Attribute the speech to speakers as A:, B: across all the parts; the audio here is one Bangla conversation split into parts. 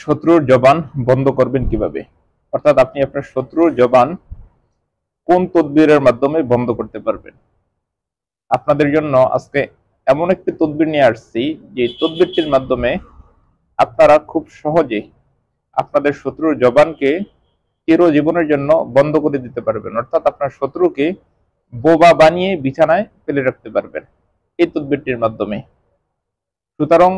A: শত্রুর জবান বন্ধ করবেন কিভাবে, অর্থাৎ আপনি আপনার শত্রুর জবান কোন তদবিরের মাধ্যমে বন্ধ করতে পারবেন। আপনাদের জন্য আজকে এমন একটি তদবির নিয়ে আসছি যে তদবিরটির মাধ্যমে আপনারা খুব সহজে আপনাদের শত্রুর জবানকে চিরজীবনের জন্য বন্ধ করে দিতে পারবেন, অর্থাৎ আপনার শত্রুকে বোবা বানিয়ে বিছানায় ফেলে রাখতে পারবেন এই তদবিরটির মাধ্যমে। সুতরাং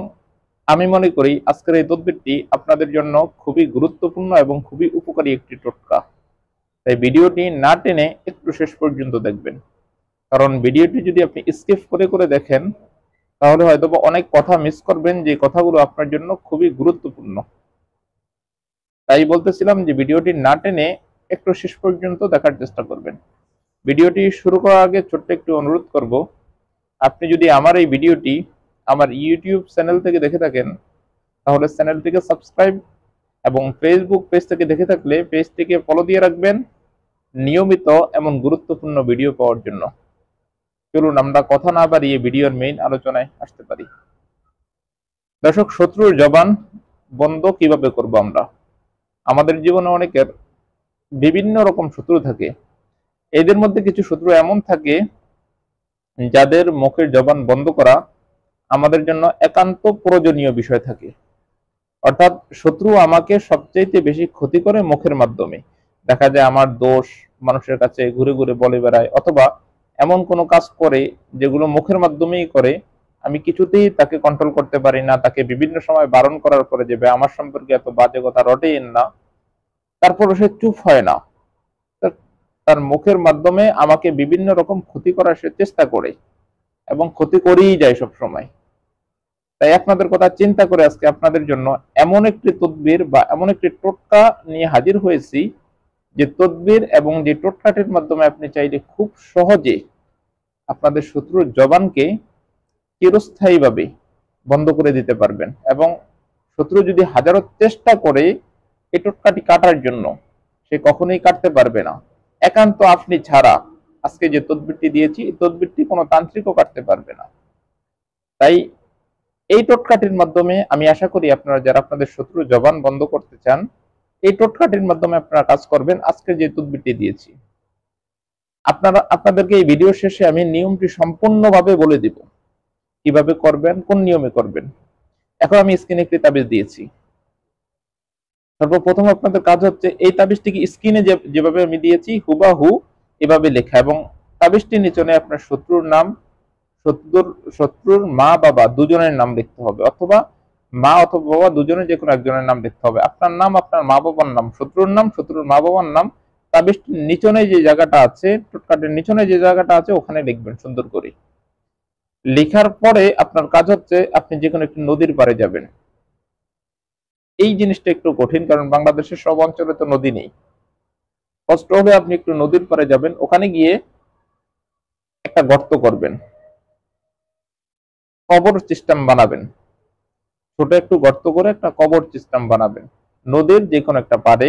A: আমি মনে করি আজকের এই তদবিরটি আপনাদের জন্য খুবই গুরুত্বপূর্ণ এবং খুবই উপকারী একটি টোটকা। তাই ভিডিওটি না টেনে একটু শেষ পর্যন্ত দেখবেন, কারণ ভিডিওটি যদি আপনি স্কিপ করে করে দেখেন তাহলে হয়তো অনেক কথা মিস করবেন, যে কথাগুলো আপনার জন্য খুবই গুরুত্বপূর্ণ। তাই বলতেছিলাম যে ভিডিওটি না টেনে একটু শেষ পর্যন্ত দেখার চেষ্টা করবেন। ভিডিওটি শুরু করার আগে ছোট্ট একটু অনুরোধ করব, আপনি যদি আমার এই ভিডিওটি আমার ইউটিউব চ্যানেল থেকে দেখে থাকেন তাহলে চ্যানেলটিকে সাবস্ক্রাইব, এবং ফেসবুক পেজ থেকে দেখে থাকলে পেজটিকে ফলো দিয়ে রাখবেন নিয়মিত এমন গুরুত্বপূর্ণ ভিডিও পাওয়ার জন্য। চলুন আমরা কথা না বাড়িয়ে ভিডিওর মেইন আলোচনায় আসতে পারি। দর্শক, শত্রুর জবান বন্ধ কিভাবে করব আমরা? আমাদের জীবনে অনেকের বিভিন্ন রকম শত্রু থাকে। এদের মধ্যে কিছু শত্রু এমন থাকে যাদের মুখের জবান বন্ধ করা আমাদের জন্য একান্ত প্রয়োজনীয় বিষয় থাকে। অর্থাৎ শত্রু আমাকে সবচেয়ে বেশি ক্ষতি করে মুখের মাধ্যমে। দেখা যায় আমার দোষ মানুষের কাছে ঘুরে ঘুরে বলে বেড়ায়, অথবা এমন কোনো কাজ করে যেগুলো মুখের মাধ্যমেই করে, আমি কিছুতেই তাকে কন্ট্রোল করতে পারি না। তাকে বিভিন্ন সময় বারণ করার পরে যে আমার সম্পর্কে এত বাজে কথা রটেন না, তারপর সে চুপ হয় না। তার মুখের মাধ্যমে আমাকে বিভিন্ন রকম ক্ষতি করার সে চেষ্টা করে এবং ক্ষতি করেই যায় সব সময়। তাই আপনাদের কথা চিন্তা করে আজকে আপনাদের জন্য এমন একটি তদবির বা এমন একটি টোটকা নিয়ে হাজির হয়েছি, যে তদবির এবং যে টোটকাটির মাধ্যমে আপনি চাইলে খুব সহজে আপনাদের শত্রুর জবানকে চিরস্থায়ীভাবে বন্ধ করে দিতে পারবেন। এবং শত্রু যদি হাজারো চেষ্টা করে এই টোটকাটি কাটার জন্য, সে কখনোই কাটতে পারবে না। একান্ত আপনি ছাড়া আজকে যে তদবিরটি দিয়েছি এই তদবিরটি কোনো তান্ত্রিকও কাটতে পারবে না। তাই এই টোটকাটির মাধ্যমে আমি আশা করি আপনারা যারা আপনাদের শত্রুর জবান বন্ধ করতে চান, এই টোটকাটির মাধ্যমে আপনারা কাজ করবেন। আজকে যে তদবিরটি দিয়েছি আপনাদেরকে এই ভিডিও শেষে আমি নিয়মটি সম্পূর্ণভাবে বলে দিব কিভাবে করবেন, কোন নিয়মে করবেন। এখন আমি স্ক্রিনে একটি তাবিজ দিয়েছি। সর্বপ্রথম আপনাদের কাজ হচ্ছে এই তাবিজটিকে স্ক্রিনে যেভাবে আমি দিয়েছি হুবাহু এভাবে লেখা, এবং তাবিজটির নিচনে আপনার শত্রুর নাম, শত্রুর মা বাবা দুজনের নাম লিখতে হবে, অথবা মা অথবা বাবা দুজনের যে কোনো একজনের নাম লিখতে হবে। আপনার নাম, আপনার মা বাবার নাম, শত্রুর মা বাবার নাম তাবিজটির নিচনে যে জায়গাটা আছে, টোটকাটির নিচনে যে জায়গাটা আছে ওখানে লিখবেন সুন্দর করে। লেখার পরে আপনার কাজ হচ্ছে আপনি যে কোনো একটি নদীর পাড়ে যাবেন। এই জিনিসটা একটু কঠিন, কারণ বাংলাদেশের সব অঞ্চলে তো নদী নেই। কষ্ট হলে আপনি একটু নদীর পাড়ে যাবেন, ওখানে গিয়ে একটা গর্ত করবেন, কবর সিস্টেম বানাবেন। ছোট একটু গর্ত করে একটা কবর সিস্টেম বানাবেন। নদীর যে কোনো একটা পাড়ে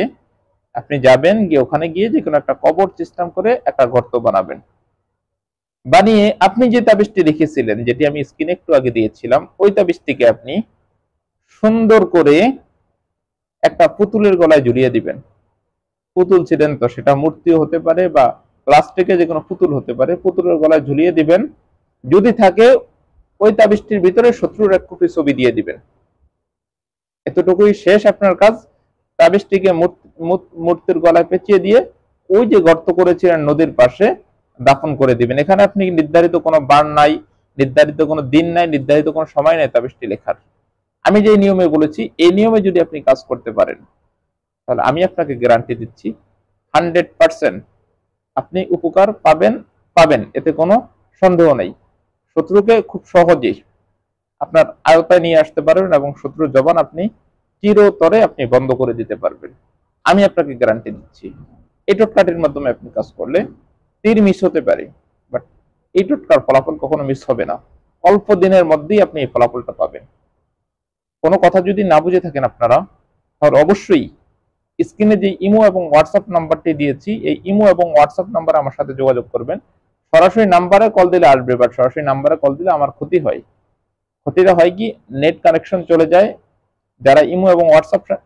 A: আপনি যাবেন, গিয়ে ওখানে গিয়ে যে কোনো একটা কবর সিস্টেম করে একটা গর্ত বানাবেন। বানিয়ে আপনি যে তাবিজটি লিখেছিলেন, যেটি আমি স্ক্রিনে একটু আগে দিয়েছিলাম, ওই তাবিজটিকে আপনি সুন্দর করে একটা পুতুলের গলায় ঝুলিয়ে দিবেন। পুতুল ছিলেন তো সেটা মূর্তিও হতে পারে বা প্লাস্টিকে যে কোনো পুতুল হতে পারে, পুতুলের গলায় ঝুলিয়ে দিবেন। যদি থাকে ওই তাবিজটির ভিতরে শত্রুর এক কপি ছবি দিয়ে দিবেন। এতটুকুই শেষ আপনার কাজ। তাবিজটিকে মূর্তির গলায় পেঁচিয়ে দিয়ে ওই যে গর্ত করেছিলেন নদীর পাশে দাফন করে দিবেন। এখানে আপনি নির্ধারিত কোনো বার নাই, নির্ধারিত কোনো দিন নাই, নির্ধারিত কোনো সময় নাই তাবিজটি লেখার। আমি যে নিয়মে বলেছি এই নিয়মে যদি আপনি কাজ করতে পারেন তাহলে আমি আপনাকে গ্যারান্টি দিচ্ছি 100% আপনি উপকার পাবেন, এতে কোনো সন্দেহ নেই। শত্রুকে খুব সহজেই আপনার আয়ত্তায় নিয়ে আসতে পারবেন এবং শত্রুর জবান আপনি চিরতরে আপনি বন্ধ করে দিতে পারবেন। আমি আপনাকে গ্যারান্টি দিচ্ছি। এই টোটকাটির মাধ্যমে আপনি কাজ করলে তীর মিস হতে পারে, বাট এই টোটকার ফলাফল কখনো মিস হবে না। অল্প দিনের মধ্যেই আপনি এই ফলাফলটা পাবেন। কোনো কথা যদি না বুঝে থাকেন আপনারা, তাহলে অবশ্যই স্ক্রিনে যে ইমো এবং হোয়াটসঅ্যাপ নাম্বারটি দিয়েছি এই ইমো এবং হোয়াটসঅ্যাপ নাম্বারে আমার সাথে যোগাযোগ করবেন। সরাসরি নাম্বারে কল দিলে আসবে, বাট সরাসরি নাম্বারে কল দিলে আমার ক্ষতি হয়। ক্ষতিটা হয় কি, নেট কানেকশন চলে যায়, যারা ইমো এবং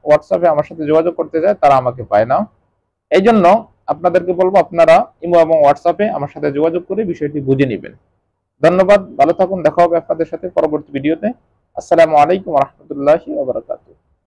A: হোয়াটসঅ্যাপে আমার সাথে যোগাযোগ করতে চায় তারা আমাকে পায় না। এই জন্য আপনাদেরকে বলবো আপনারা ইমো এবং হোয়াটসঅ্যাপে আমার সাথে যোগাযোগ করে বিষয়টি বুঝে নেবেন। ধন্যবাদ, ভালো থাকুন, দেখা হবে আপনাদের সাথে পরবর্তী ভিডিওতে। আসসালামু আলাইকুম ওয়া রাহমাতুল্লাহি ওয়া বারাকাতুহু।